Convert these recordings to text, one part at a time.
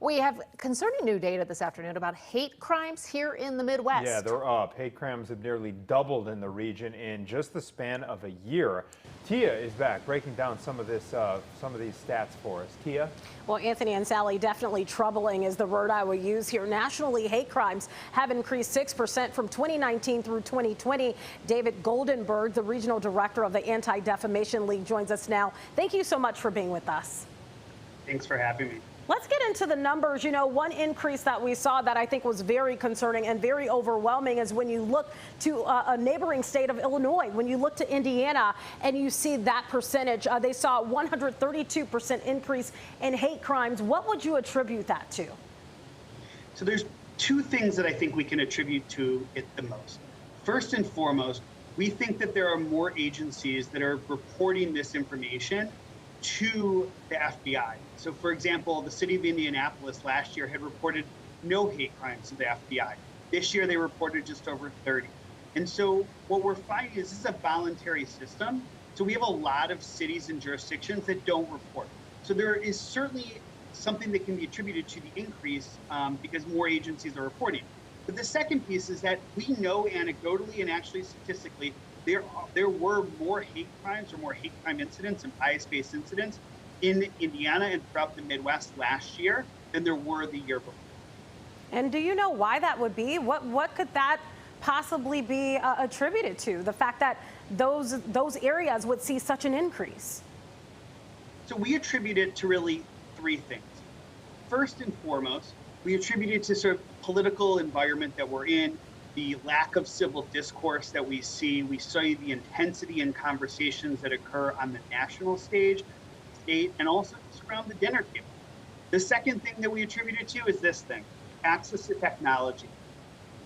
We have concerning new data this afternoon about hate crimes here in the Midwest. Yeah, they're up. Hate crimes have nearly doubled in the region in just the span of a year. Tia is back breaking down some of these stats for us. Tia? Well, Anthony and Sally, definitely troubling is the word I will use here. Nationally, hate crimes have increased 6% from 2019 through 2020. David Goldenberg, the regional director of the Anti-Defamation League, joins us now. Thank you so much for being with us. Thanks for having me. Let's get into the numbers. You know, one increase that we saw that I think was very concerning and very overwhelming is when you look to a neighboring state of Illinois, when you look to Indiana and you see that percentage, they saw a 132% increase in hate crimes. What would you attribute that to? So there's two things that I think we can attribute to it the most. First and foremost, we think that there are more agencies that are reporting this information to the FBI. So for example, the city of Indianapolis last year had reported no hate crimes to the FBI. This year they reported just over 30. And so what we're finding is this is a voluntary system. So we have a lot of cities and jurisdictions that don't report. So there is certainly something that can be attributed to the increase because more agencies are reporting. But the second piece is that we know anecdotally and actually statistically, there were more hate crimes or more hate crime incidents and bias-based incidents in Indiana and throughout the Midwest last year than there were the year before. And do you know why that would be? What could that possibly be attributed to? The fact that those areas would see such an increase? So we attribute it to really three things. First and foremost, we attribute it to sort of political environment that we're in, the lack of civil discourse that we see. We see the intensity in conversations that occur on the national stage, state, and also just around the dinner table. The second thing that we attribute it to is this thing, access to technology.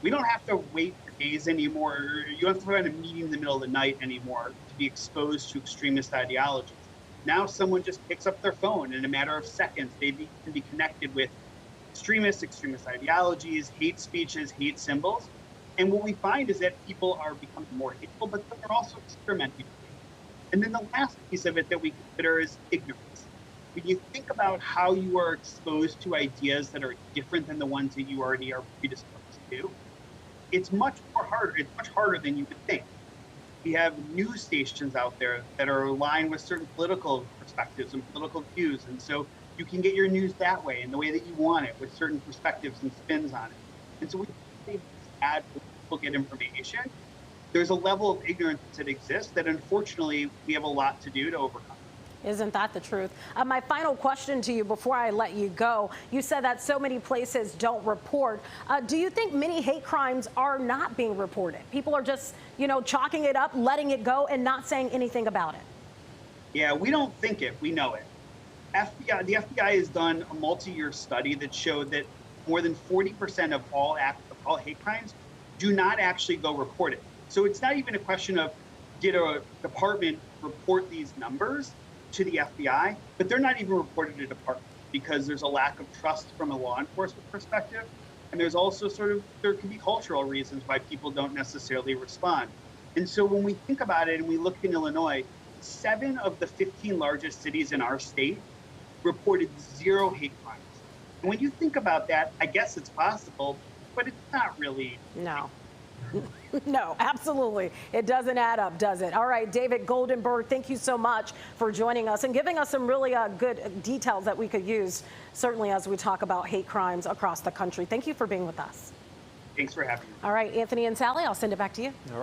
We don't have to wait for days anymore. You don't have to find a meeting in the middle of the night anymore to be exposed to extremist ideologies. Now someone just picks up their phone and in a matter of seconds, they can be connected with extremist ideologies, hate speeches, hate symbols. And what we find is that people are becoming more hateful, but they're also experimenting. And then the last piece of it that we consider is ignorance. When you think about how you are exposed to ideas that are different than the ones that you already are predisposed to, it's much harder than you would think. We have news stations out there that are aligned with certain political perspectives and political views. And so you can get your news that way in the way that you want it with certain perspectives and spins on it. And so we add people get information, there's a level of ignorance that exists that unfortunately we have a lot to do to overcome. Isn't that the truth? My final question to you before I let you go, you said that so many places don't report. Do you think many hate crimes are not being reported? People are just, chalking it up, letting it go and not saying anything about it. Yeah, we don't think it, we know it. The FBI has done a multi-year study that showed that more than 40% of all hate crimes do not actually go reported. So it's not even a question of did a department report these numbers to the FBI, but they're not even reported to department because there's a lack of trust from a law enforcement perspective. And there's also there can be cultural reasons why people don't necessarily respond. And so when we think about it and we look in Illinois, 7 of the 15 largest cities in our state reported 0 hate crimes. And when you think about that, I guess it's possible, but it's not really. No. No, absolutely. It doesn't add up, does it? All right, David Goldenberg, thank you so much for joining us and giving us some really good details that we could use, certainly as we talk about hate crimes across the country. Thank you for being with us. Thanks for having me. All right, Anthony and Sally, I'll send it back to you. All right.